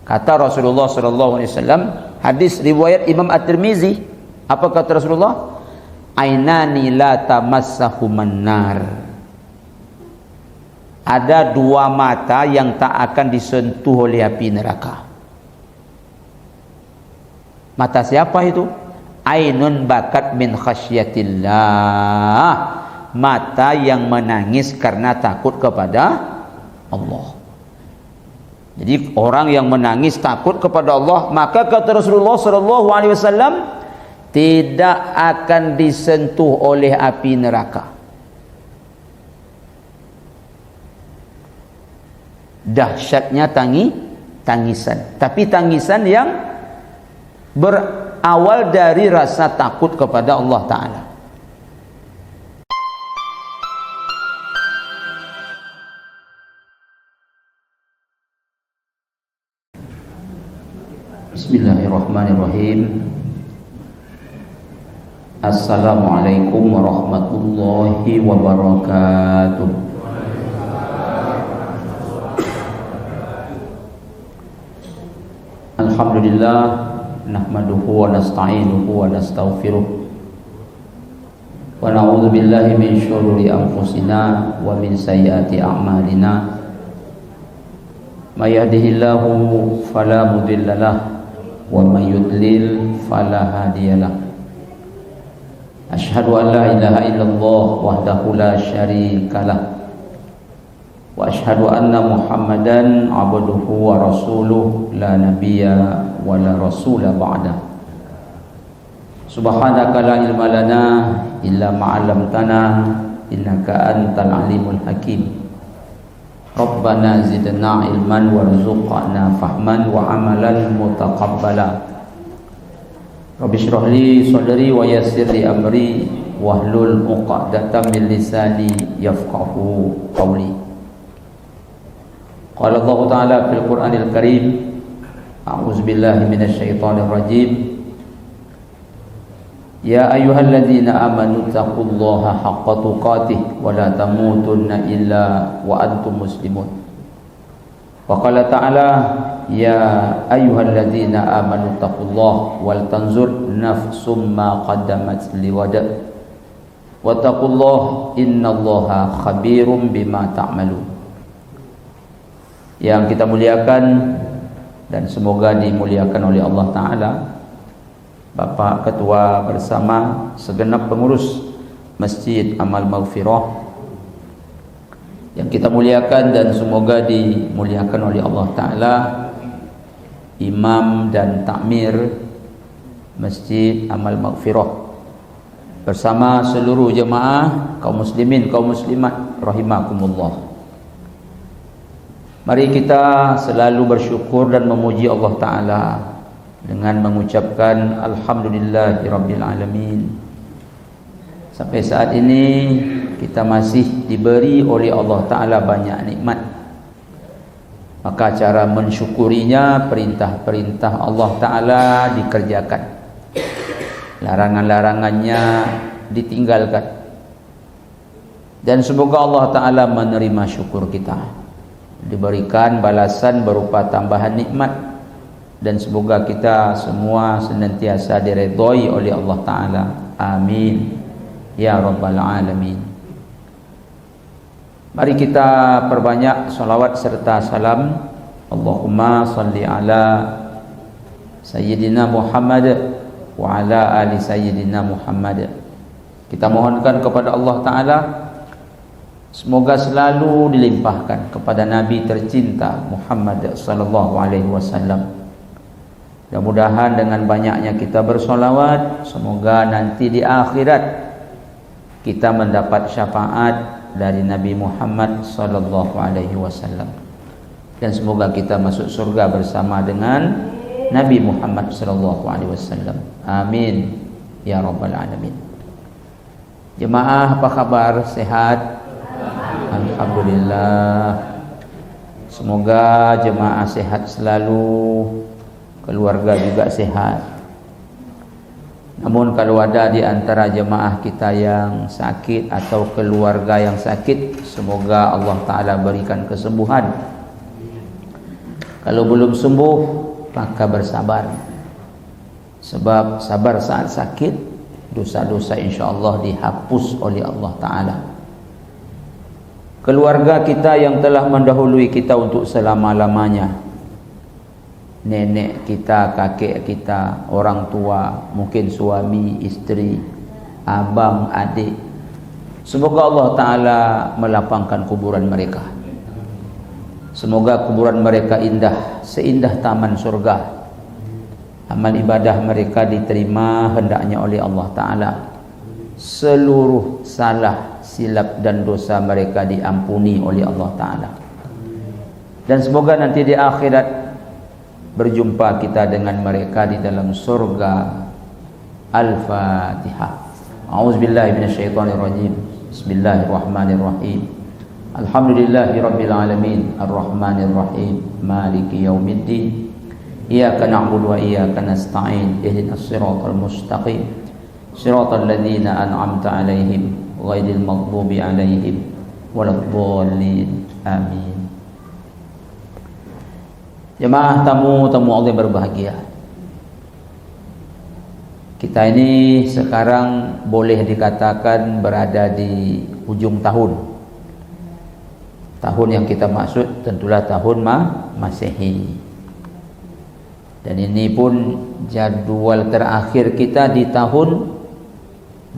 Kata Rasulullah sallallahu alaihi wasallam, hadis riwayat Imam At-Tirmizi, apa kata Rasulullah? Ainani la tamassahuman nar. Ada dua mata yang tak akan disentuh oleh api neraka. Mata siapa itu? Ainun bakat min khasyatillah. Mata yang menangis karena takut kepada Allah. Jadi orang yang menangis takut kepada Allah, maka kata Rasulullah sallallahu alaihi wasallam, tidak akan disentuh oleh api neraka. Dahsyatnya tangisan, tapi tangisan yang berawal dari rasa takut kepada Allah Ta'ala. Bismillahirrahmanirrahim. Assalamualaikum warahmatullahi wabarakatuh. Alhamdulillah, nahmaduhu wa nasta'inuhu wa nastaghfiruh wa na'udzu billahi min syururi anfusina wa min sayyiati a'malina. May yahdihillahu fala mudhillalah wa may yudlil fala hadiyalah. Asyhadu an la ilaha illallah wahdahu la syarikalah wa asyhadu anna Muhammadan abduhu wa rasuluh la nabiyya wa la rasula ba'da. Subhanaka la ilma lana illa ma 'allamtana innaka antal alimul hakim. Rabbana zidna ilman warzuqna fahman wa amalan mutaqabbala. Rabbi shrah li sadri wa yassir li amri wahlul 'uqdatam min lisani yafqahu qawli. Qala Allah Ta'ala fil Qur'anil Karim, a'udzu billahi minasyaitonir rajim. Ya ayyuhalladzina amanu taqullaha haqqa tuqatih wa la tamutunna illa wa antum muslimun. Wa qala ta'ala, ya ayyuhalladzina amanu taqullaha wal tanzur nafsum ma qaddamat liwad. Wa taqullaha innallaha khabirum bima ta'malun. Yang kita muliakan dan semoga dimuliakan oleh Allah Ta'ala, Bapak Ketua bersama segenap pengurus Masjid Amal Maghfirah, yang kita muliakan dan semoga dimuliakan oleh Allah Ta'ala, Imam dan Takmir Masjid Amal Maghfirah, bersama seluruh jemaah kaum muslimin, kaum muslimat rahimakumullah. Mari kita selalu bersyukur dan memuji Allah Ta'ala dengan mengucapkan Alhamdulillahirabbil alamin. Sampai saat ini kita masih diberi oleh Allah Ta'ala banyak nikmat. Maka cara mensyukurinya, perintah-perintah Allah Ta'ala dikerjakan, larangan-larangannya ditinggalkan. Dan semoga Allah Ta'ala menerima syukur kita, diberikan balasan berupa tambahan nikmat, dan semoga kita semua senantiasa diredhoi oleh Allah Ta'ala. Amin ya rabbal alamin. Mari kita perbanyak salawat serta salam. Allahumma salli ala Sayyidina Muhammad wa ala ali Sayyidina Muhammad. Kita mohonkan kepada Allah Ta'ala semoga selalu dilimpahkan kepada Nabi tercinta Muhammad sallallahu alaihi wasallam. Mudah-mudahan dengan banyaknya kita bersolawat, semoga nanti di akhirat kita mendapat syafaat dari Nabi Muhammad sallallahu alaihi wasallam, dan semoga kita masuk surga bersama dengan Nabi Muhammad sallallahu alaihi wasallam. Amin ya rabbal alamin. Jemaah, apa kabar? Sehat? Alhamdulillah. Semoga jemaah sehat selalu, keluarga juga sehat. Namun kalau ada di antara jemaah kita yang sakit atau keluarga yang sakit, semoga Allah Ta'ala berikan kesembuhan. Kalau belum sembuh, maka bersabar. Sebab sabar saat sakit, dosa-dosa insya-Allah dihapus oleh Allah Ta'ala. Keluarga kita yang telah mendahului kita untuk selama-lamanya, nenek kita, kakek kita, orang tua, mungkin suami, isteri, abang, adik, semoga Allah Ta'ala melapangkan kuburan mereka. Semoga kuburan mereka indah, seindah taman surga. Amal ibadah mereka diterima hendaknya oleh Allah Ta'ala. Seluruh salah, silap dan dosa mereka diampuni oleh Allah Ta'ala. Dan semoga nanti di akhirat berjumpa kita dengan mereka di dalam surga. Al-Fatihah. A'udzubillahi minasyaitonirrajim. Bismillahirrahmanirrahim. Alhamdulillahi rabbil alamin, arrahmanir rahim, maliki yaumiddin. Iyyaka na'budu wa iyyaka nasta'in. Ihdinas siratal mustaqim. Siratal ladzina an'amta 'alaihim ghairil maghdubi 'alaihim waladdallin. Amin. Jemaah tamu-tamu Allah yang berbahagia, kita ini sekarang boleh dikatakan berada di ujung tahun. Tahun yang kita maksud tentulah tahun Masehi. Dan ini pun jadual terakhir kita di tahun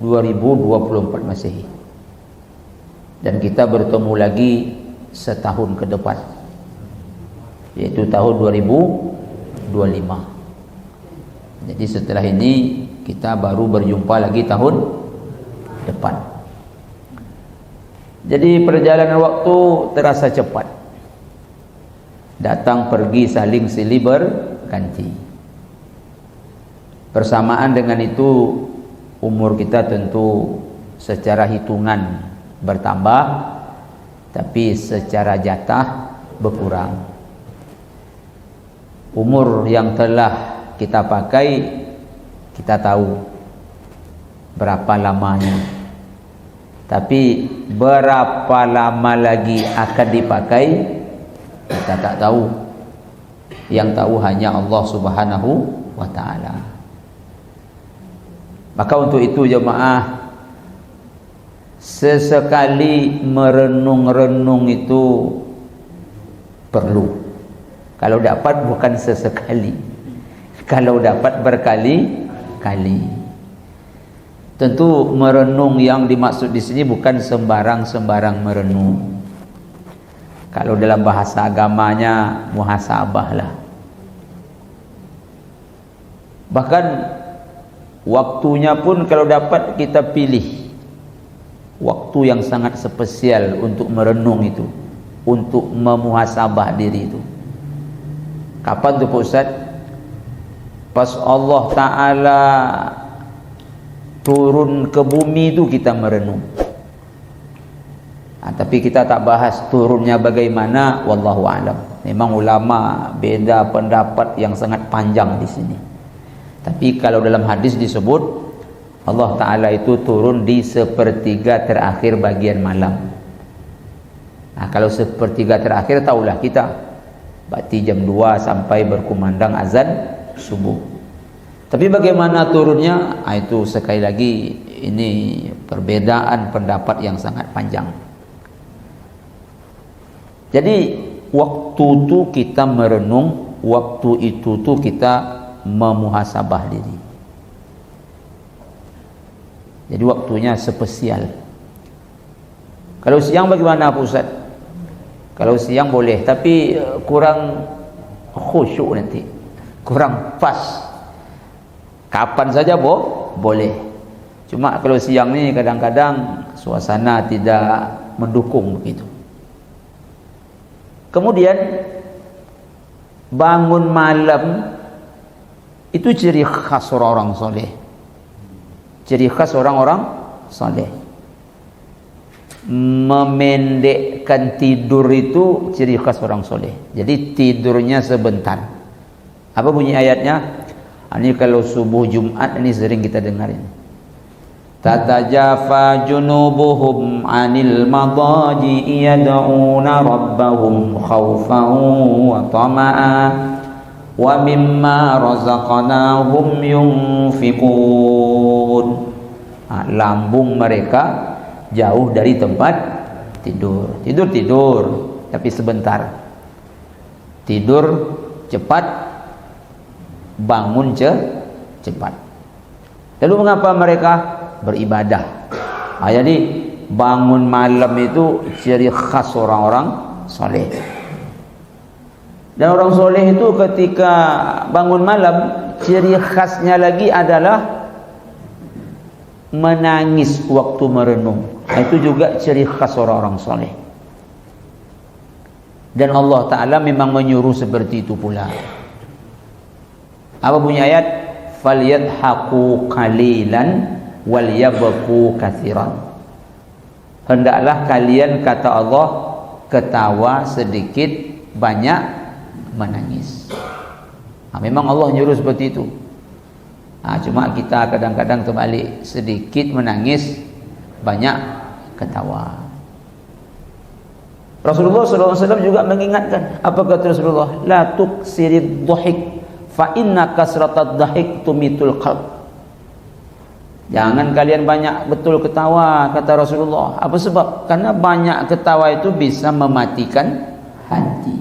2024 Masehi. Dan kita bertemu lagi setahun ke depan, yaitu tahun 2025. Jadi setelah ini kita baru berjumpa lagi tahun depan. Jadi perjalanan waktu terasa cepat. Datang pergi saling silih berganti. Bersamaan dengan itu umur kita tentu secara hitungan bertambah, tapi secara jatah berkurang. Umur yang telah kita pakai, kita tahu berapa lamanya. Tapi berapa lama lagi akan dipakai, kita tak tahu. Yang tahu hanya Allah Subhanahu wa Ta'ala. Maka untuk itu jemaah, sesekali merenung-renung itu perlu. Kalau dapat bukan sesekali, kalau dapat berkali-kali. Tentu merenung yang dimaksud di sini bukan sembarang-sembarang merenung. Kalau dalam bahasa agamanya muhasabah lah. Bahkan waktunya pun kalau dapat kita pilih waktu yang sangat spesial untuk merenung itu, untuk memuhasabah diri itu. Kapan tuh Pak Ustaz? Pas Allah Ta'ala turun ke bumi itu kita merenung. Tapi kita tak bahas turunnya bagaimana, wallahu a'lam. Memang ulama beda pendapat yang sangat panjang di sini. Tapi kalau dalam hadis disebut Allah Ta'ala itu turun di sepertiga terakhir bagian malam. Kalau sepertiga terakhir tahulah kita, berarti jam 2 sampai berkumandang azan subuh. Tapi bagaimana turunnya? Itu sekali lagi ini perbedaan pendapat yang sangat panjang. Jadi waktu itu kita merenung, waktu itu tuh kita memuhasabah diri. Jadi waktunya spesial. Kalau siang bagaimana Pak Ustaz? Kalau siang boleh, tapi kurang khusyuk nanti, kurang pas. Kapan saja boleh. Cuma kalau siang ni kadang-kadang suasana tidak mendukung begitu. Kemudian bangun malam itu ciri khas orang-orang soleh. Ciri khas orang-orang soleh. Memendekkan tidur itu ciri khas orang soleh. Jadi tidurnya sebentar. Apa bunyi ayatnya? Ini kalau subuh Jumat ini sering kita dengarin. tatajafa junubuhum 'anil madaji'i yad'una rabbahum khaufan wa tama'a wa mimma razaqnahum yunfiqun. Lambung mereka jauh dari tempat tidur. Tidur tapi sebentar. Tidur cepat, bangun cepat. Lalu mengapa mereka beribadah? Jadi bangun malam itu ciri khas orang-orang soleh. Dan orang soleh itu ketika bangun malam, ciri khasnya lagi adalah menangis waktu merenung. Itu juga ciri khas orang-orang soleh. Dan Allah Ta'ala memang menyuruh seperti itu pula. Apa bunyi ayat? Falyadhaku qalilan walyabku katsiran. Hendaklah kalian, kata Allah, ketawa sedikit, banyak menangis. Memang Allah nyuruh seperti itu. Cuma kita kadang-kadang terbalik, sedikit menangis, banyak ketawa. Rasulullah SAW juga mengingatkan. Apa kata Rasulullah? La tuksirid dhahik fa inna kasratad dhahik tumitul qalb. Jangan kalian banyak betul ketawa, kata Rasulullah. Apa sebab? Karena banyak ketawa itu bisa mematikan hati.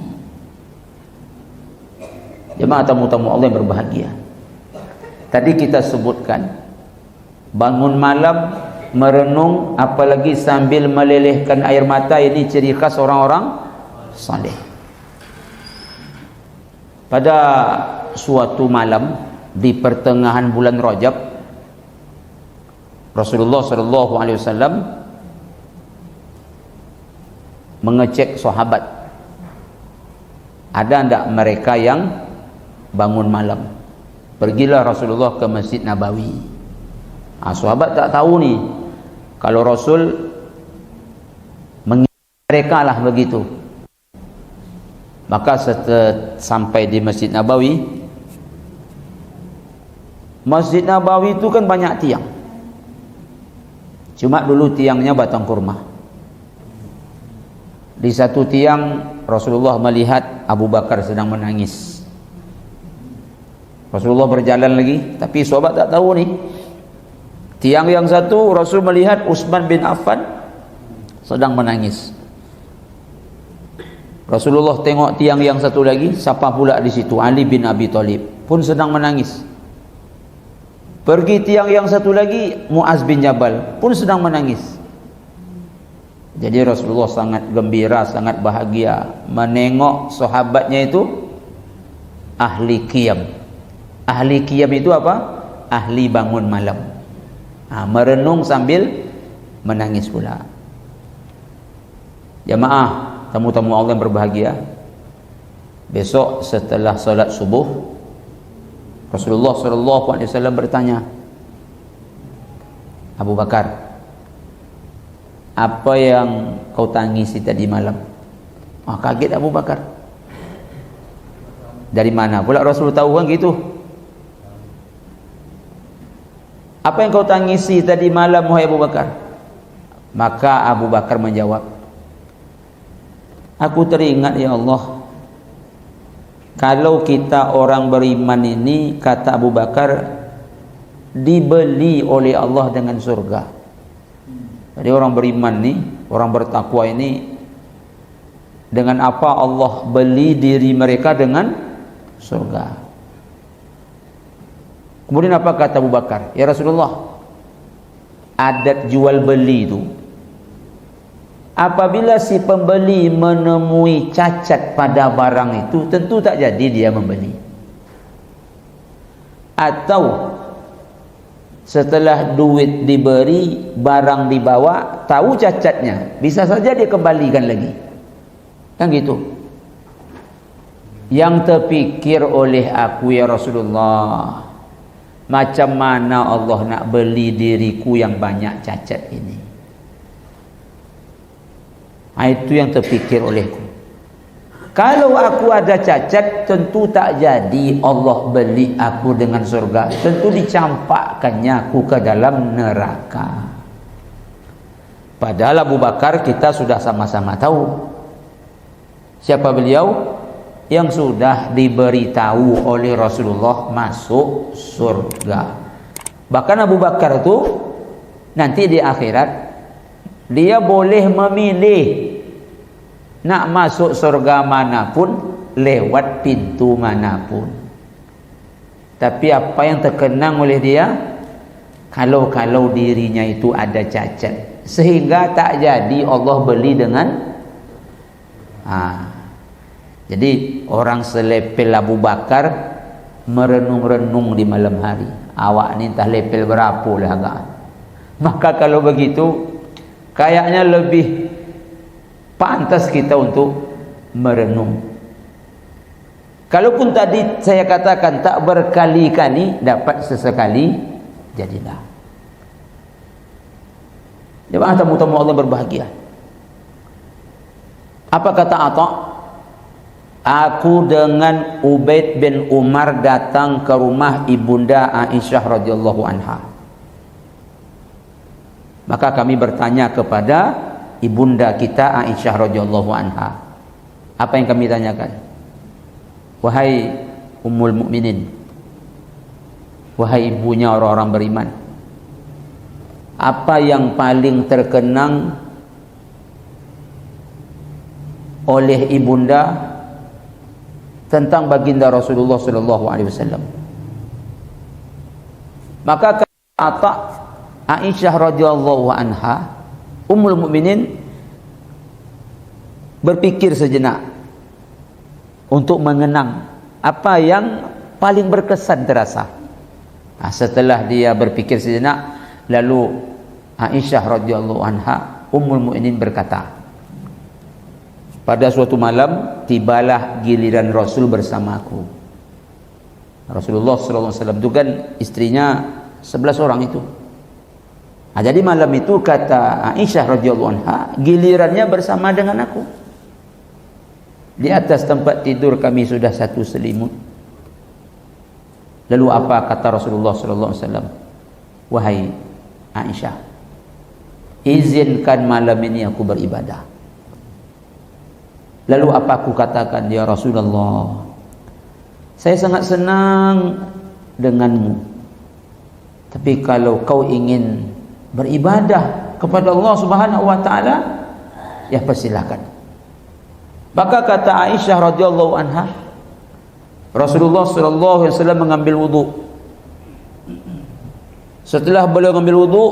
Jemaah tamu-tamu Allah yang berbahagia, tadi kita sebutkan bangun malam merenung, apalagi sambil melelehkan air mata, ini ciri khas orang-orang saleh. Pada suatu malam di pertengahan bulan Rajab, Rasulullah SAW mengecek sahabat, ada tidak mereka yang bangun malam. Pergilah Rasulullah ke Masjid Nabawi. Sahabat tak tahu ni kalau Rasul mengingat mereka lah begitu. Maka setelah sampai di Masjid Nabawi, Masjid Nabawi itu kan banyak tiang. Cuma dulu tiangnya batang kurma. Di satu tiang Rasulullah melihat Abu Bakar sedang menangis. Rasulullah berjalan lagi, tapi sahabat tak tahu ni. Tiang yang satu Rasul melihat Utsman bin Affan sedang menangis. Rasulullah tengok tiang yang satu lagi, siapa pula di situ? Ali bin Abi Thalib pun sedang menangis. Pergi tiang yang satu lagi, Muaz bin Jabal pun sedang menangis. Jadi Rasulullah sangat gembira, sangat bahagia menengok sahabatnya itu ahli qiyam. Ahli qiyam itu apa? Ahli bangun malam. Merenung sambil menangis pula. Jamaah tamu-tamu Allah yang berbahagia, besok setelah salat subuh Rasulullah SAW bertanya, Abu Bakar, apa yang kau tangisi tadi malam? Kaget Abu Bakar. Dari mana pula Rasul tahu kan gitu? Apa yang kau tangisi tadi malam, wahai Abu Bakar? Maka Abu Bakar menjawab, aku teringat ya Allah, kalau kita orang beriman ini, kata Abu Bakar, dibeli oleh Allah dengan surga. Jadi orang beriman ni, orang bertakwa ini, dengan apa Allah beli diri mereka? Dengan surga. Kemudian apa kata Abu Bakar? Ya Rasulullah, adat jual beli itu, apabila si pembeli menemui cacat pada barang itu, tentu tak jadi dia membeli. Atau setelah duit diberi, barang dibawa, tahu cacatnya, bisa saja dia kembalikan lagi. Kan gitu. Yang terpikir oleh aku ya Rasulullah, macam mana Allah nak beli diriku yang banyak cacat ini? Itu yang terfikir olehku. Kalau aku ada cacat, tentu tak jadi Allah beli aku dengan surga. Tentu dicampakkannya aku ke dalam neraka. Padahal Abu Bakar kita sudah sama-sama tahu. Siapa beliau? Yang sudah diberitahu oleh Rasulullah masuk surga. Bahkan Abu Bakar itu nanti di akhirat dia boleh memilih nak masuk surga manapun, lewat pintu manapun. Tapi apa yang terkenang oleh dia, kalau dirinya itu ada cacat, sehingga tak jadi Allah beli dengan jadi orang selepel Abu Bakar merenung-renung di malam hari. Awak ni entah lepel berapa lah agak. Maka kalau begitu kayaknya lebih pantas kita untuk merenung. Kalaupun tadi saya katakan tak berkali-kali, dapat sesekali, jadilah. Jemaah tamu-tamu Allah berbahagia. Apa kata Atha? Aku dengan Ubaid bin Umar datang ke rumah ibunda Aisyah radhiyallahu anha. Maka kami bertanya kepada ibunda kita Aisyah radhiyallahu anha. Apa yang kami tanyakan? Wahai Ummul Mukminin, wahai ibunya orang-orang beriman, apa yang paling terkenang oleh ibunda tentang baginda Rasulullah sallallahu alaihi wasallam? Maka kata Aisyah radhiyallahu anha, Ummul Mukminin berpikir sejenak untuk mengenang apa yang paling berkesan terasa. Setelah dia berpikir sejenak, lalu Aisyah radhiyallahu anha, Ummul Mukminin berkata, pada suatu malam tibalah giliran Rasul bersamaku. Rasulullah sallallahu alaihi wasallam itu kan istrinya 11 orang itu. Jadi malam itu kata Aisyah radhiyallahu anha, gilirannya bersama dengan aku. Di atas tempat tidur kami sudah satu selimut. Lalu apa kata Rasulullah sallallahu alaihi wasallam? Wahai Aisyah, izinkan malam ini aku beribadah. Lalu apa aku katakan? Ya Rasulullah, saya sangat senang denganmu, tapi kalau kau ingin beribadah kepada Allah Subhanahu wa taala, ya persilakan. Maka kata Aisyah radhiyallahu anha, Rasulullah sallallahu alaihi wasallam mengambil wudu. Setelah beliau mengambil wudu,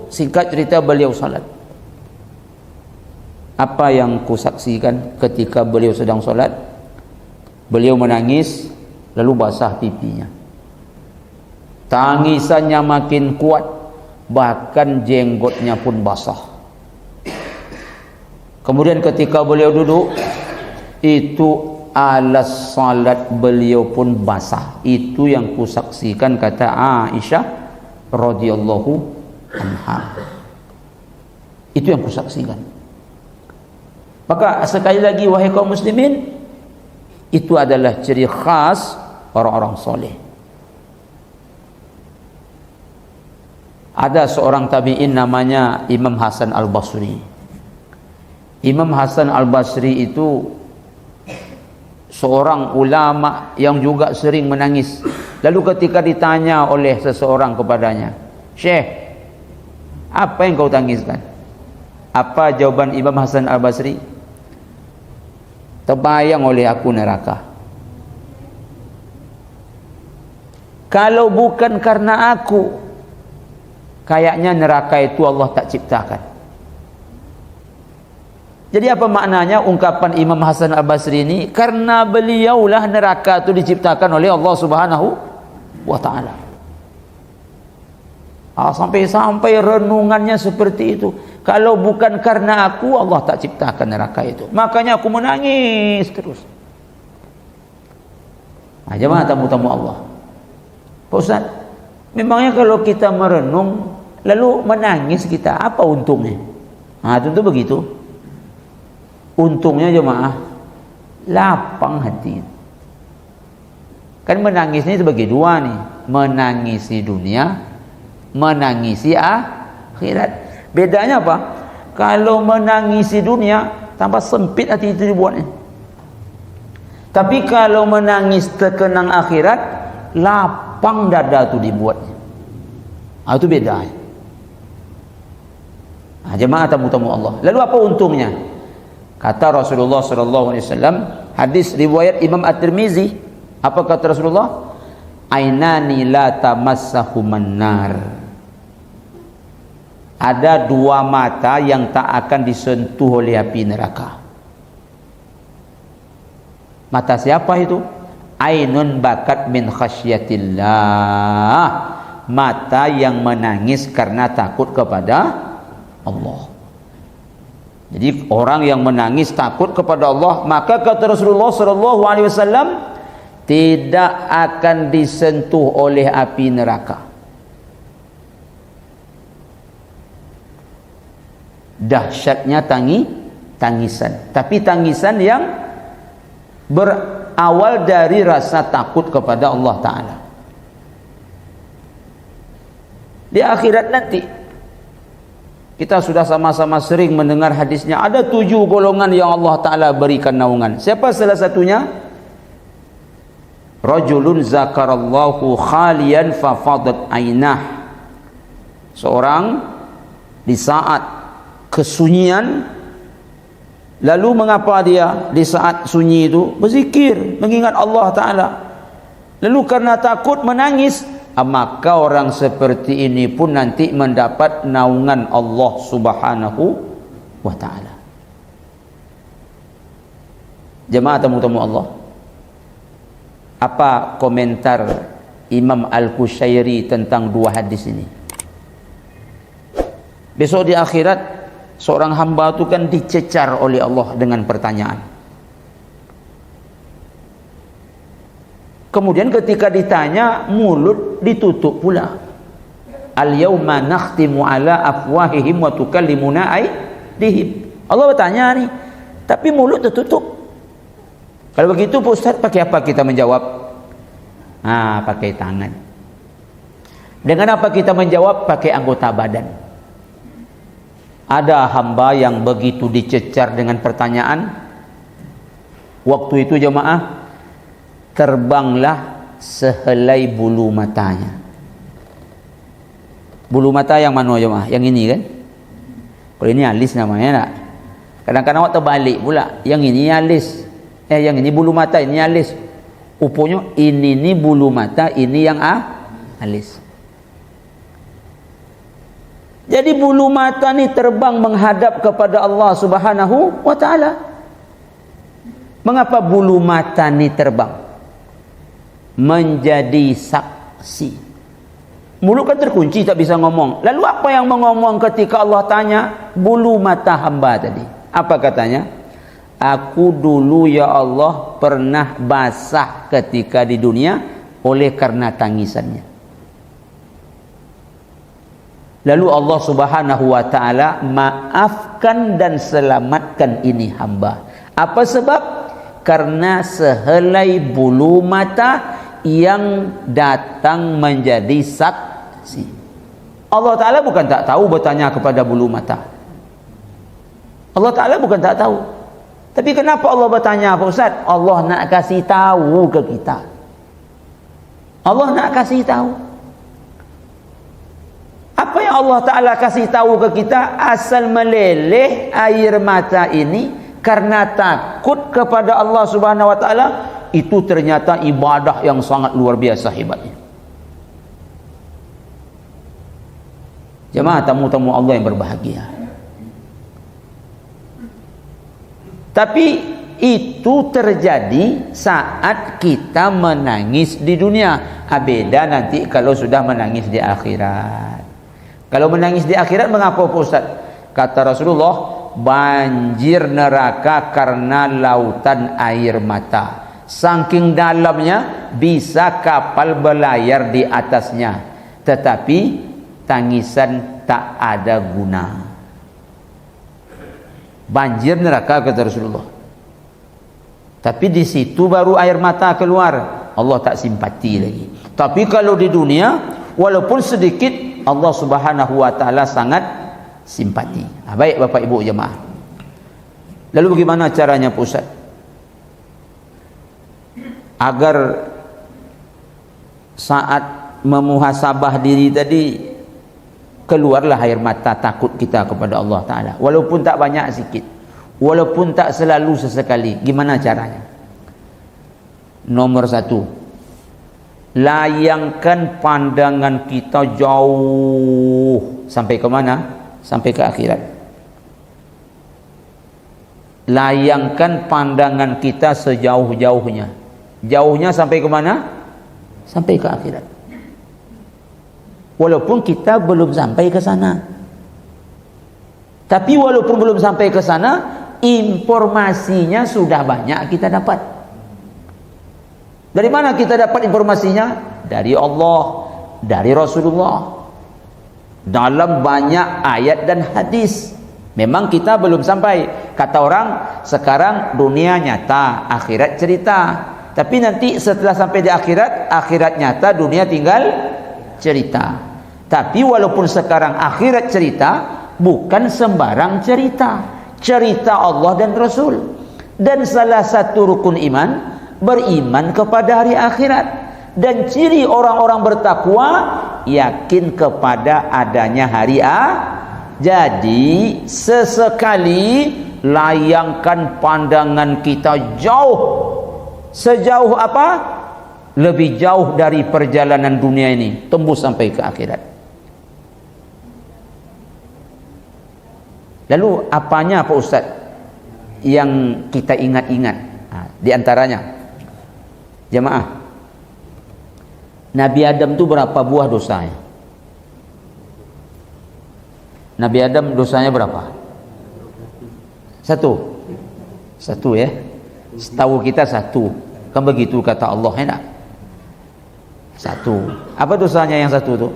singkat cerita beliau salat. Apa yang kusaksikan ketika beliau sedang solat? Beliau menangis, lalu basah pipinya. Tangisannya makin kuat, bahkan jenggotnya pun basah. Kemudian ketika beliau duduk, itu alas salat beliau pun basah. Itu yang kusaksikan, kata Aisyah radhiyallahu anha. Itu yang kusaksikan. Maka sekali lagi wahai kaum muslimin, itu adalah ciri khas orang-orang soleh. Ada seorang tabi'in namanya Imam Hasan Al-Basri. Imam Hasan Al-Basri itu seorang ulama yang juga sering menangis. Lalu ketika ditanya oleh seseorang kepadanya, "Syekh, apa yang kau tangiskan?" Apa jawaban Imam Hasan Al-Basri? Terbayang oleh aku neraka. Kalau bukan karena aku, kayaknya neraka itu Allah tak ciptakan. Jadi apa maknanya ungkapan Imam Hasan Al-Basri ini? Karena beliaulah neraka itu diciptakan oleh Allah Subhanahu wa taala. Sampai renungannya seperti itu. Kalau bukan karena aku, Allah tak ciptakan neraka itu. Makanya aku menangis terus. Jemaah tamu-tamu Allah, Pak Ustaz, memangnya kalau kita merenung lalu menangis kita, apa untungnya? Tentu begitu. Untungnya jemaah, lapang hati. Kan menangis ini terbagi dua nih, menangisi dunia, menangisi akhirat. Bedanya apa? Kalau menangisi dunia tambah sempit hati itu dibuatnya. Tapi kalau menangis terkenang akhirat, lapang dada itu dibuatnya. Itu beda. Jemaah tamu-tamu Allah. Lalu apa untungnya? Kata Rasulullah SAW, hadis riwayat Imam At-Tirmizi, apa kata Rasulullah? Ainani la tamassahuman nar. Ada dua mata yang tak akan disentuh oleh api neraka. Mata siapa itu? Ainun bakat min khasyatillah. Mata yang menangis karena takut kepada Allah. Jadi orang yang menangis takut kepada Allah, maka kata Rasulullah SAW, tidak akan disentuh oleh api neraka. Dahsyatnya tangisan, tapi tangisan yang berawal dari rasa takut kepada Allah Ta'ala. Di akhirat nanti kita sudah sama-sama sering mendengar hadisnya, ada 7 golongan yang Allah Ta'ala berikan naungan. Siapa salah satunya? Rajulun zakarallahu khalian fafadat ainah. Seorang di saat kesunyian, lalu mengapa dia di saat sunyi itu berzikir, mengingat Allah Ta'ala, lalu karena takut menangis, maka orang seperti ini pun nanti mendapat naungan Allah Subhanahu wa Ta'ala. Jemaah tamu-tamu Allah, apa komentar Imam Al-Qushairi tentang dua hadis ini? Besok di akhirat seorang hamba itu kan dicecar oleh Allah dengan pertanyaan. Kemudian ketika ditanya, mulut ditutup pula. Al-yawma nakhtimu ala afwahihim wa tukallimuna aydihim. Allah bertanya nih, tapi mulut tertutup. Kalau begitu Pak Ustaz, pakai apa kita menjawab? Pakai tangan. Dengan apa kita menjawab? Pakai anggota badan. Ada hamba yang begitu dicecar dengan pertanyaan, waktu itu jemaah, terbanglah sehelai bulu matanya. Bulu mata yang mana jemaah? Yang ini kan? Kalau ini alis namanya tak? Kadang-kadang awak terbalik pula. Yang ini alis, yang ini bulu mata, ini alis. Rupanya ini bulu mata, ini yang alis. Jadi bulu mata ni terbang menghadap kepada Allah Subhanahu wa Ta'ala. Mengapa bulu mata ni terbang? Menjadi saksi. Mulut kan terkunci, tak bisa ngomong. Lalu apa yang mengomong ketika Allah tanya? Bulu mata hamba tadi. Apa katanya? Aku dulu ya Allah pernah basah ketika di dunia oleh karena tangisannya. Lalu Allah Subhanahu wa Ta'ala maafkan dan selamatkan ini hamba. Apa sebab? Karena sehelai bulu mata yang datang menjadi saksi. Allah Ta'ala bukan tak tahu bertanya kepada bulu mata. Allah Ta'ala bukan tak tahu. Tapi kenapa Allah bertanya, Pak Ustaz? Allah nak kasih tahu ke kita. Allah nak kasih tahu. Apa yang Allah Ta'ala kasih tahu ke kita? Asal meleleh air mata ini karena takut kepada Allah Subhanahu wa Ta'ala, itu ternyata ibadah yang sangat luar biasa hebatnya. Jemaah tamu-tamu Allah yang berbahagia. Tapi itu terjadi saat kita menangis di dunia. Beda nanti kalau sudah menangis di akhirat. Kalau menangis di akhirat, mengapa Pak Ustaz? Kata Rasulullah, banjir neraka karena lautan air mata. Saking dalamnya bisa kapal berlayar di atasnya, tetapi tangisan tak ada guna. Banjir neraka kata Rasulullah. Tapi di situ baru air mata keluar. Allah tak simpati lagi. Tapi kalau di dunia, walaupun sedikit, Allah Subhanahu wa taala sangat simpati. Baik Bapak Ibu jemaah. Lalu bagaimana caranya Pak Ustaz? Agar saat memuhasabah diri tadi keluarlah air mata takut kita kepada Allah Ta'ala, walaupun tak banyak sikit, walaupun tak selalu sesekali. Gimana caranya? Nomor satu, layangkan pandangan kita jauh. Sampai ke mana? Sampai ke akhirat. Layangkan pandangan kita sejauh-jauhnya. Jauhnya sampai ke mana? Sampai ke akhirat. Walaupun kita belum sampai ke sana. Tapi walaupun belum sampai ke sana, informasinya sudah banyak kita dapat. Dari mana kita dapat informasinya? Dari Allah, dari Rasulullah. Dalam banyak ayat dan hadis. Memang kita belum sampai. Kata orang, sekarang dunia nyata, akhirat cerita. Tapi nanti setelah sampai di akhirat, akhirat nyata, dunia tinggal cerita. Tapi walaupun sekarang akhirat cerita, bukan sembarang cerita. Cerita Allah dan Rasul. Dan salah satu rukun iman, beriman kepada hari akhirat. Dan ciri orang-orang bertakwa, yakin kepada adanya hari akhirat. Jadi sesekali layangkan pandangan kita jauh. Sejauh apa? Lebih jauh dari perjalanan dunia ini, tembus sampai ke akhirat. Lalu apanya Pak Ustaz yang kita ingat-ingat? Di antaranya, jemaah, Nabi Adam itu berapa buah dosanya? Nabi Adam dosanya berapa? Satu ya. Setahu kita satu. Kan begitu kata Allah, enak. Satu. Apa dosanya yang satu itu?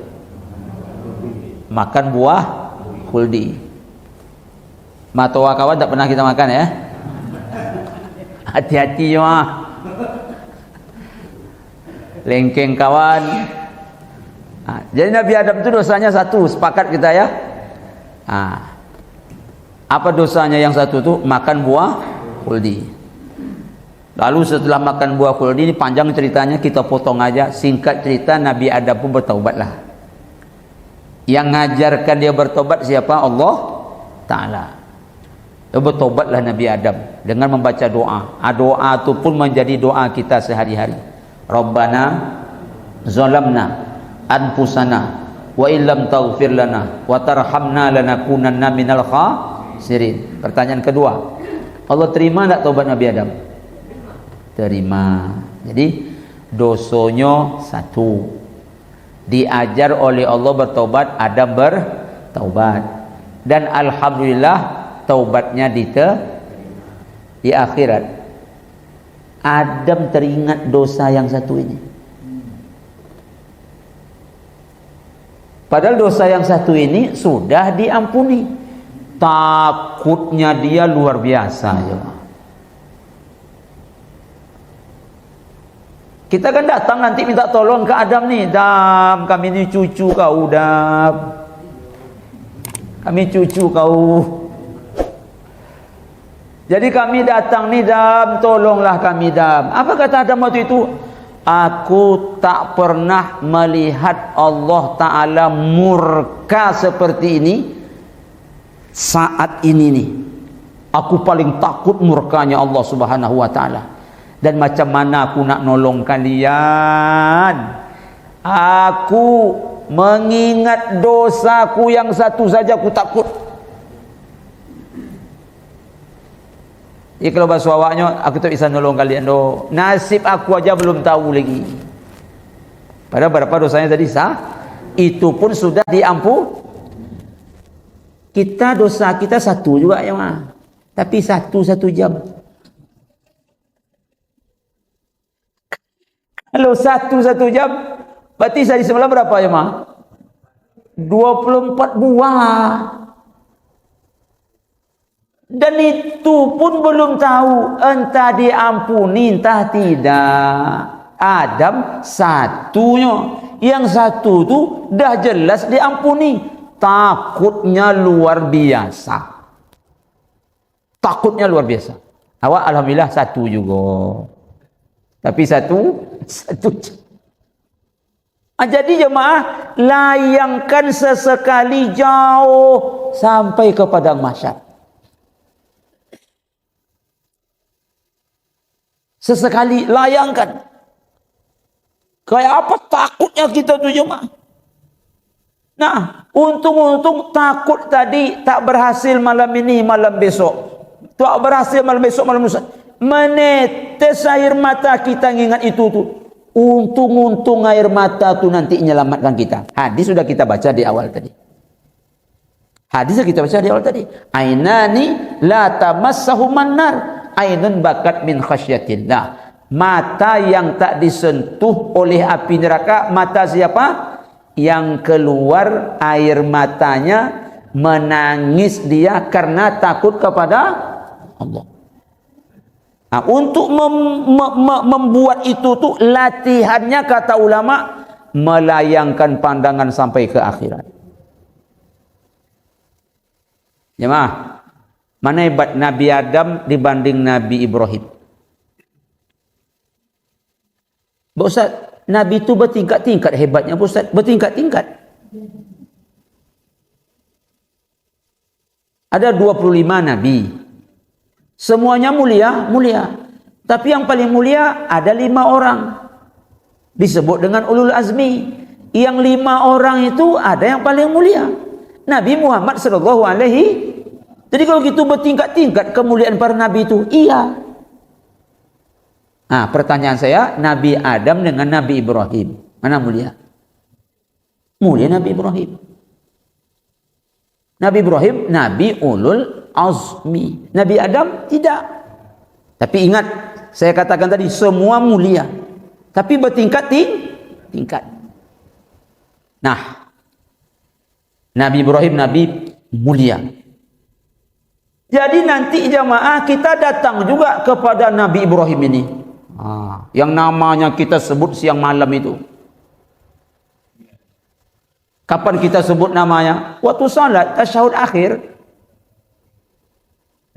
Makan buah khuldi. Matoa kawan tak pernah kita makan ya. Hati-hati ya. Lengkeng kawan. Jadi Nabi Adam itu dosanya satu. Sepakat kita ya. Apa dosanya yang satu itu? Makan buah khuldi. Lalu setelah makan buah khuldi, ini panjang ceritanya, kita potong aja. Singkat cerita, Nabi Adam pun bertaubatlah. Yang ngajarkan dia bertobat siapa? Allah Ta'ala. Bertobatlah Nabi Adam dengan membaca doa. Doa itu pun menjadi doa kita sehari-hari. Rabbana zalamna anfusana wa illam taghfir lana wa tarhamna lanakunanna minal khasirin. Pertanyaan kedua, Allah terima tak taubat Nabi Adam? Terima. Jadi dosonya satu. Diajar oleh Allah bertobat, Adam bertaubat. Dan alhamdulillah taubatnya di akhirat. Adam teringat dosa yang satu ini. Padahal dosa yang satu ini sudah diampuni. Takutnya dia luar biasa ya. Kita kan datang nanti minta tolong ke Adam nih. Adam, kami ini cucu kau, Adam. Kami cucu kau. Jadi kami datang nih, Adam, tolonglah kami, Adam. Apa kata Adam waktu itu? Aku tak pernah melihat Allah Ta'ala murka seperti ini saat ini nih. Aku paling takut murkanya Allah Subhanahu wa Ta'ala. Dan macam mana aku nak nolong kalian? Aku mengingat dosaku yang satu saja aku takut. Kalau bahasa awaknya, aku tak bisa nolong kalian doh. Nasib aku aja belum tahu lagi. Padahal berapa dosanya tadi sah? Itu pun sudah diampuni. Kita dosa kita satu juga ya mah. Tapi satu jam. Kalau satu jam, berarti sehari semalam berapa ya mah? 24 buah. Dan itu pun belum tahu entah diampuni entah tidak. Adam satunya, yang satu tu dah jelas diampuni, takutnya luar biasa. Takutnya luar biasa. Awak alhamdulillah satu juga. Tapi satu. Jadi jemaah, layangkan sesekali jauh sampai ke padang mahsyar. Sesekali layangkan. Kayak apa takutnya kita tuh jemaah. Nah, untung-untung takut tadi tak berhasil malam ini, malam besok. Tak berhasil malam besok, malam lusa. Menetes air mata kita ngingat itu tuh. Untung-untung air mata tuh nanti menyelamatkan kita. Hadis sudah kita baca di awal tadi. Hadis kita baca di awal tadi. Ainani la tamassahuman nar. Ainun bakat min khasyatillah. Mata yang tak disentuh oleh api neraka. Mata siapa? Yang keluar air matanya, menangis dia karena takut kepada Allah. Nah, untuk membuat itu tuh latihannya, kata ulama, melayangkan pandangan sampai ke akhirat. Jemaah, mana hebat Nabi Adam dibanding Nabi Ibrahim? Pak Ustaz, Nabi itu bertingkat-tingkat hebatnya, Pak Ustaz. Bertingkat-tingkat. Ada 25 Nabi. Semuanya mulia, mulia. Tapi yang paling mulia ada 5 orang. Disebut dengan ulul azmi. Yang 5 orang itu ada yang paling mulia. Nabi Muhammad sallallahu alaihi. Jadi kalau gitu bertingkat-tingkat kemuliaan para nabi itu, iya. Nah, pertanyaan saya, Nabi Adam dengan Nabi Ibrahim, mana mulia? Mulia Nabi Ibrahim. Nabi Ibrahim, Nabi ulul azmi. Nabi Adam tidak. Tapi ingat, saya katakan tadi, semua mulia. Tapi bertingkat-tingkat. Nah, Nabi Ibrahim, Nabi mulia. Jadi nanti jamaah kita datang juga kepada Nabi Ibrahim ini. Yang namanya kita sebut siang malam itu. Kapan kita sebut namanya? Waktu salat tasyahud akhir.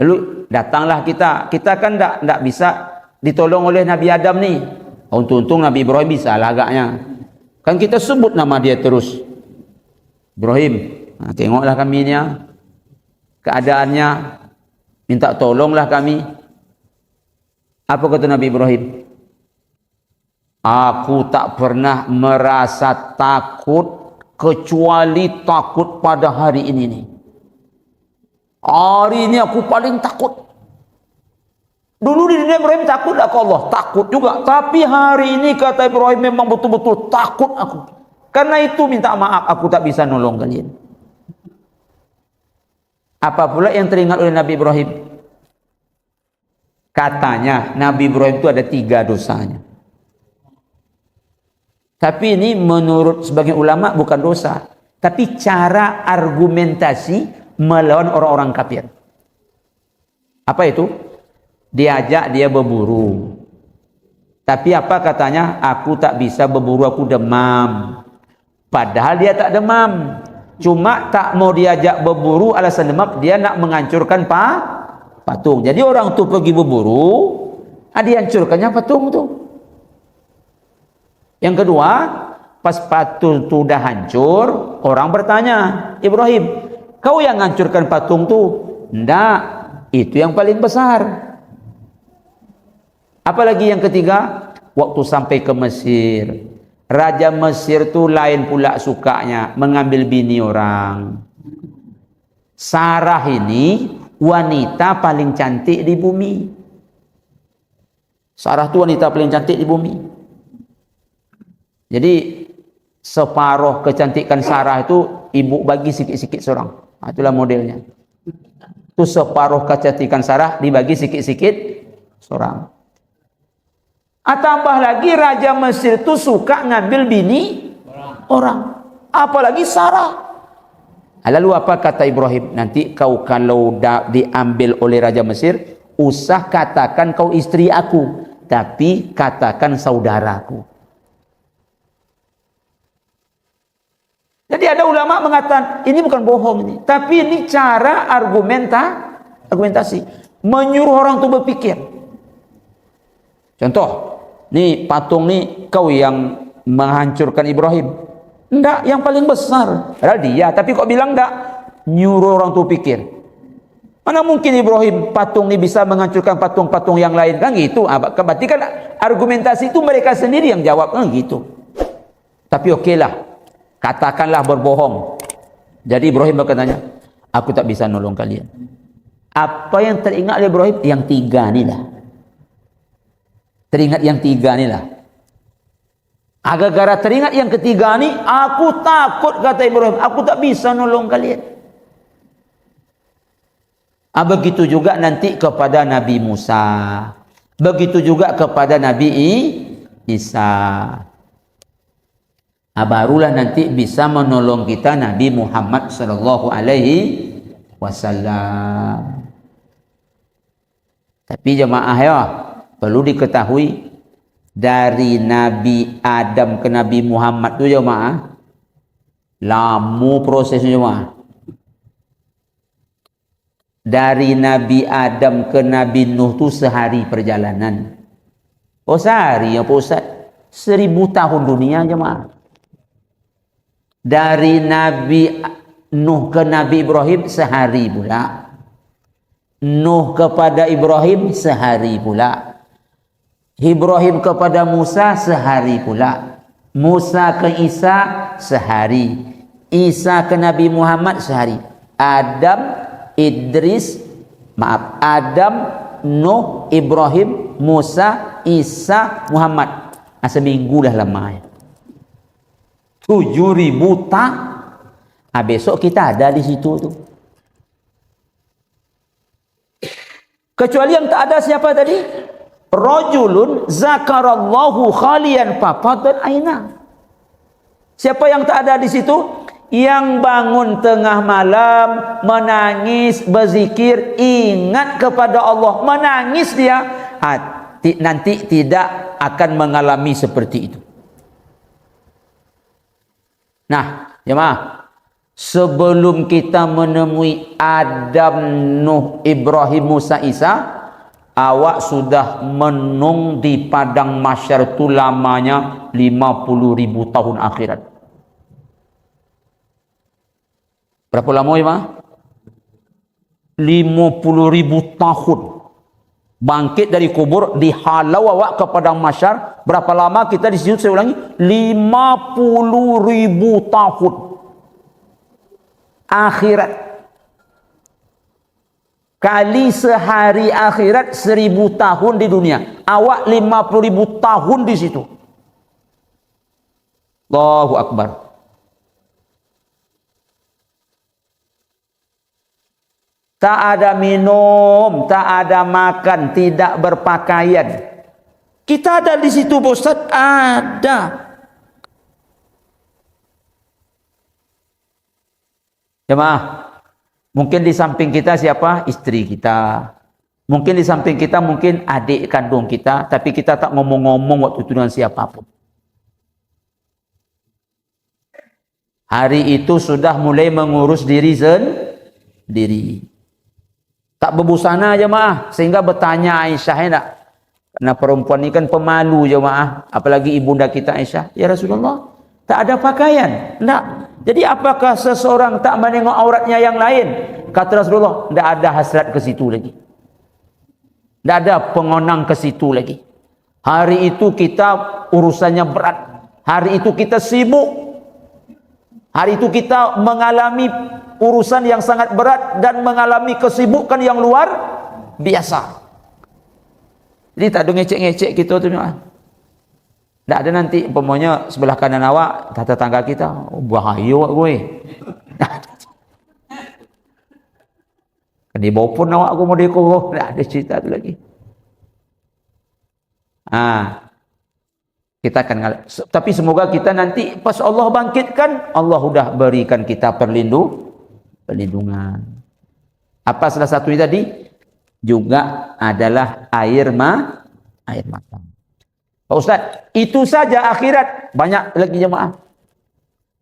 Lalu datanglah kita. Kita kan tak bisa ditolong oleh Nabi Adam ni. Untung-untung Nabi Ibrahim bisa lah agaknya. Kan kita sebut nama dia terus. Ibrahim, tengoklah kami ni keadaannya, minta tolonglah kami. Apa kata Nabi Ibrahim? Aku tak pernah merasa takut kecuali takut pada hari ini nih. Hari ini aku paling takut. Dulu di dunia Ibrahim takut ke Allah, takut juga. Tapi hari ini kata Ibrahim memang betul-betul takut aku. Karena itu minta maaf, aku tak bisa nolong kalian. Apa pula yang teringat oleh Nabi Ibrahim? Katanya Nabi Ibrahim itu ada 3 dosanya. Tapi ini menurut sebagian ulama bukan dosa, tapi cara argumentasi melawan orang-orang kafir. Apa itu? Diajak dia berburu. Tapi apa katanya? Aku tak bisa berburu, aku demam. Padahal dia tak demam. Cuma tak mau diajak berburu, alasan demam dia nak menghancurkan patung. Jadi orang tu pergi berburu, dihancurkannya patung tu. Yang kedua, pas patung tu dah hancur, orang bertanya, Ibrahim, kau yang hancurkan patung tu? Ndak, itu yang paling besar. Apalagi yang ketiga, waktu sampai ke Mesir, Raja Mesir tu lain pula sukanya mengambil bini orang. Sarah ini wanita paling cantik di bumi. Sarah tu wanita paling cantik di bumi. Jadi separuh kecantikan Sarah itu ibu bagi sikit-sikit seorang. Itulah modelnya. Itu separuh kecantikan Sarah dibagi sikit-sikit seorang. Tambah lagi Raja Mesir itu suka ngambil bini orang. Apalagi Sarah. Lalu apa kata Ibrahim? Nanti kau kalau diambil oleh Raja Mesir, usah katakan kau istri aku, tapi katakan saudaraku. Jadi ada ulama mengatakan ini bukan bohong ini, tapi ini cara argumentasi, menyuruh orang itu berpikir. Contoh, nih patung nih kau yang menghancurkan Ibrahim. Enggak, yang paling besar adalah dia, tapi kok bilang enggak, nyuruh orang itu pikir. Mana mungkin Ibrahim patung ini bisa menghancurkan patung-patung yang lain, kan gitu. Berarti kan argumentasi itu mereka sendiri yang jawab, kan gitu. Tapi okeylah, katakanlah berbohong. Jadi Ibrahim berkatanya, aku tak bisa nolong kalian. Apa yang teringat oleh Ibrahim? Yang tiga ni lah. Teringat yang tiga ni lah. Gara-gara teringat yang ketiga ni, aku takut, kata Ibrahim, aku tak bisa nolong kalian. Begitu juga nanti kepada Nabi Musa. Begitu juga kepada Nabi Isa. Barulah nanti bisa menolong kita Nabi Muhammad sallallahu alaihi wasallam. Tapi jemaah ya, perlu diketahui dari Nabi Adam ke Nabi Muhammad tu jemaah, lama prosesnya jemaah. Dari Nabi Adam ke Nabi Nuh tu sehari perjalanan. Oh sehari ya Pak Ustaz? 1000 tahun dunia jemaah. Dari Nabi Nuh ke Nabi Ibrahim sehari pula. Nuh kepada Ibrahim sehari pula. Ibrahim kepada Musa sehari pula. Musa ke Isa sehari. Isa ke Nabi Muhammad sehari. Adam, Nuh, Ibrahim, Musa, Isa, Muhammad. Seminggu dah lama ya. 7.000 tak. Besok kita ada di situ tu. Kecuali yang tak ada siapa tadi? Rajulun zakarallahu khalian fafadat aina. Siapa yang tak ada di situ? Yang bangun tengah malam menangis, berzikir, ingat kepada Allah, menangis dia, nanti tidak akan mengalami seperti itu. Nah, jemaah, sebelum kita menemui Adam, Nuh, Ibrahim, Musa, Isa, awak sudah menung di padang mahsyar itu lamanya 50.000 tahun akhirat. Berapa lama ya, Ma? 50.000 tahun. Bangkit dari kubur, dihalau awak ke padang mahsyar. Berapa lama kita di situ? Saya ulangi, 50.000 tahun. Akhirat. Kali sehari akhirat 1000 tahun di dunia. Awak 50.000 tahun di situ. Allahu Akbar. Tak ada minum, tak ada makan, tidak berpakaian. Kita ada di situ, Pak Ustaz? Ada. Jemaah, mungkin di samping kita siapa? Istri kita. Mungkin di samping kita mungkin adik kandung kita, tapi kita tak ngomong-ngomong waktu itu dengan siapapun. Hari itu sudah mulai mengurus diri sendiri. Tak berbusana jemaah, sehingga bertanya Aisyah enggak. Karena perempuan ini kan pemalu jemaah, apalagi ibunda kita Aisyah, ya Rasulullah, tak ada pakaian. Enggak. Jadi apakah seseorang tak menengok auratnya yang lain? Kata Rasulullah, enggak ada hasrat ke situ lagi. Enggak ada pengonang ke situ lagi. Hari itu kita urusannya berat. Hari itu kita sibuk. Hari itu kita mengalami urusan yang sangat berat dan mengalami kesibukan yang luar biasa. Jadi tak ada ngecek-ngecek kita tu. Tak ada nanti umpamanya sebelah kanan awak tetangga kita, oh, bahaya awak gue. Di bawah pun awak aku mau deko. Tak ada cerita tu lagi. Kita akan tapi semoga kita nanti pas Allah bangkitkan, Allah sudah berikan kita perlindungan. Apa salah satunya tadi? Juga adalah air mata. Pak Ustaz, itu saja akhirat. Banyak lagi jemaah.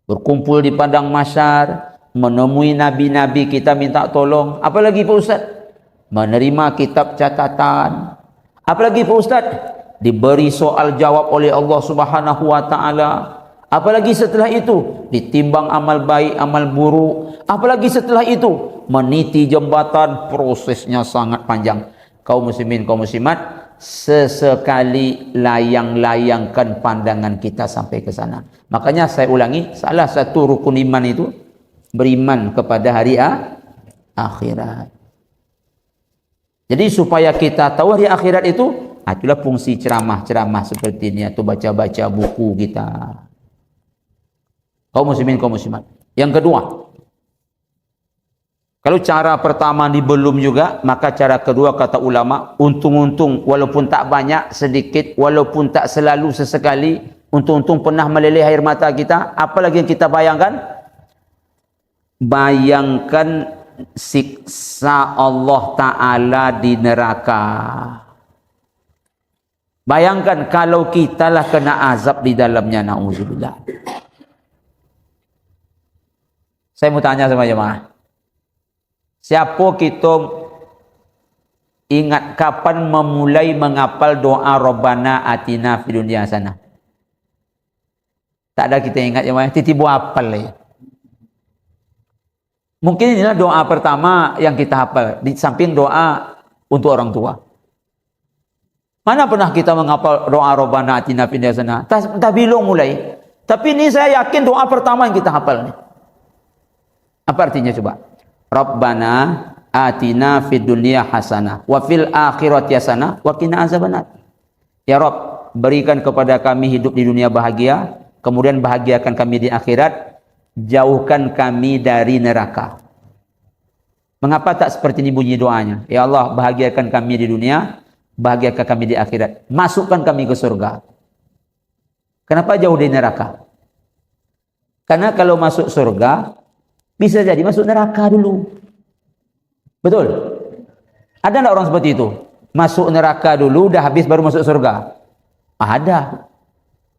Berkumpul di padang mahsyar, menemui nabi-nabi kita minta tolong. Apalagi Pak Ustaz? Menerima kitab catatan. Apalagi Pak Ustaz? Diberi soal jawab oleh Allah Subhanahu wa taala. Apalagi setelah itu ditimbang amal baik, amal buruk. Apalagi setelah itu meniti jembatan, prosesnya sangat panjang. Kaum muslimin, kaum muslimat, sesekali layang-layangkan pandangan kita sampai ke sana. Makanya saya ulangi, salah satu rukun iman itu beriman kepada hari akhirat. Jadi supaya kita tahu hari akhirat itu, itulah fungsi ceramah-ceramah seperti ini atau baca-baca buku kita. Kaum muslimin, kaum muslimat. Yang kedua, kalau cara pertama ini belum juga, maka cara kedua kata ulama, untung-untung walaupun tak banyak, sedikit, walaupun tak selalu sesekali, untung-untung pernah meleleh air mata kita. Apalagi yang kita bayangkan? Bayangkan siksa Allah Ta'ala di neraka. Bayangkan kalau kita lah kena azab di dalamnya, na'udzubillah. Saya mau tanya sama jemaah. Siapa kita ingat kapan memulai menghafal doa Rabbana Atina Fid Dunya Hasanah? Tak ada kita ingat jemaah, tiba-tiba hafal ya. Mungkin inilah doa pertama yang kita hafal di samping doa untuk orang tua. Mana pernah kita menghafal doa Rabbana Atina Fid Dunya Hasanah? Tak belum mulai. Tapi ini saya yakin doa pertama yang kita hafal nih. Apa artinya coba? Rabbana atina fid dunya hasanah wa fil akhirati hasanah wa qina azabannar. Ya Rabb, berikan kepada kami hidup di dunia bahagia, kemudian bahagiakan kami di akhirat, jauhkan kami dari neraka. Mengapa tak seperti ini bunyi doanya? Ya Allah, bahagiakan kami di dunia, bahagiakan kami di akhirat, masukkan kami ke surga. Kenapa jauh dari neraka? Karena kalau masuk surga bisa jadi masuk neraka dulu. Betul? Ada enggak orang seperti itu? Masuk neraka dulu, dah habis baru masuk surga? Ada.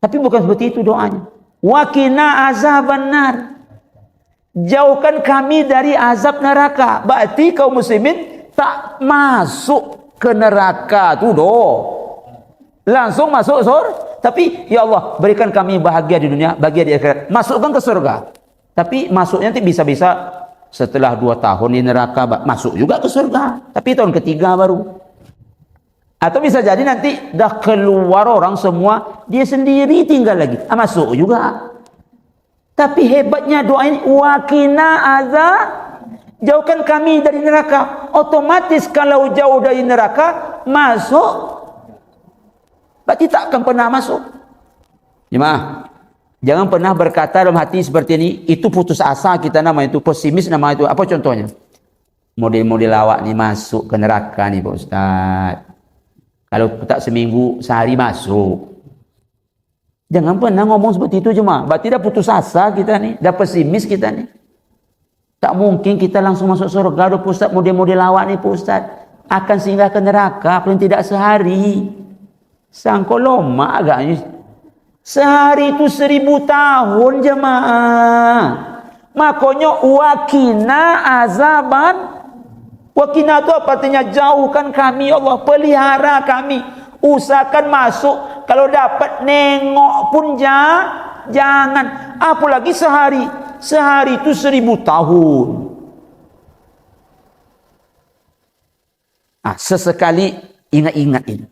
Tapi bukan seperti itu doanya. Wa qina azabannar. Jauhkan kami dari azab neraka. Berarti kaum muslimin tak masuk ke neraka tu doh. Langsung masuk surga. Tapi ya Allah, berikan kami bahagia di dunia, bahagia di akhirat. Masukkan ke surga. Tapi masuknya nanti bisa-bisa setelah 2 tahun di neraka masuk juga ke surga. Tapi tahun ketiga baru. Atau bisa jadi nanti dah keluar orang semua, dia sendiri tinggal lagi. Masuk juga. Tapi hebatnya doa ini, wa qina azab, jauhkan kami dari neraka. Otomatis kalau jauh dari neraka, masuk. Berarti tak akan pernah masuk. Jemaah, jangan pernah berkata dalam hati seperti ini, itu putus asa kita nama itu, pesimis nama itu. Apa contohnya? Model-model awak ni masuk ke neraka ni Pak Ustaz. Kalau tak seminggu, sehari masuk. Jangan pernah ngomong seperti itu jemaah. Berarti dah putus asa kita ni, dah pesimis kita ni. Tak mungkin kita langsung masuk surga. Pak Ustaz, model-model awak ni Pak Ustaz akan singgah ke neraka paling tidak sehari. Sangkoloma agaknya. Sehari itu 1000 tahun jemaah. Makanya wakina azaban. Wakina itu apa artinya? Jauhkan kami Allah, pelihara kami. Usahakan masuk. Kalau dapat nengok pun jangan. Apalagi sehari. Sehari itu 1000 tahun. Sesekali ingat-ingat ini.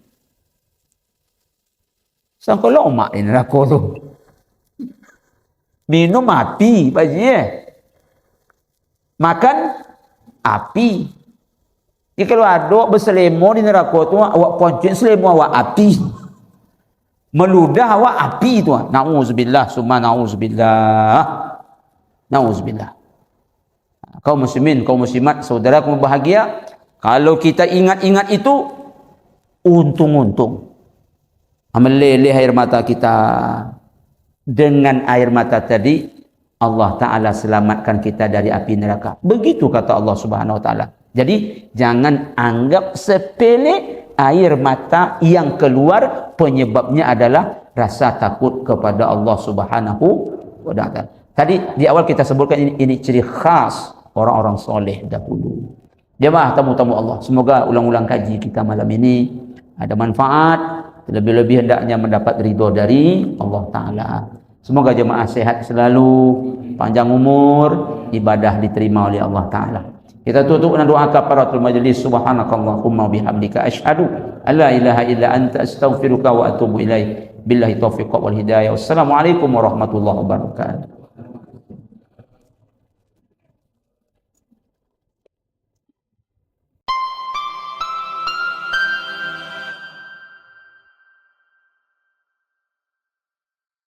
Sangka lama ini neraka tu. Minum api, bajinya. Makan api. Jadi kalau ada berselemo di neraka tu, awak poncin selemo awak api. Meludah awak api tu. Na'udzubillah, summa na'udzubillah. Na'udzubillah. Kaum muslimin, kaum muslimat, saudaraku bahagia. Kalau kita ingat-ingat itu, untung-untung. Meleleh air mata kita. Dengan air mata tadi, Allah Ta'ala selamatkan kita dari api neraka. Begitu kata Allah Subhanahu Wa Ta'ala. Jadi jangan anggap sepele air mata yang keluar penyebabnya adalah rasa takut kepada Allah Subhanahu Wa Ta'ala. Tadi di awal kita sebutkan ini ciri khas orang-orang soleh dahulu. Jemaah tamu-tamu Allah, semoga ulang-ulang kaji kita malam ini ada manfaat, lebih-lebih hendaknya mendapat ridho dari Allah Ta'ala. Semoga jemaah sehat selalu, panjang umur, ibadah diterima oleh Allah Ta'ala. Kita tutup dengan doa kafaratul majlis. Subhanakallahumma bihamdika asyhadu alla ilaha illa anta astaghfiruka wa atubu ilaik. Billahi taufiq wal hidayah. Wassalamualaikum warahmatullahi wabarakatuh.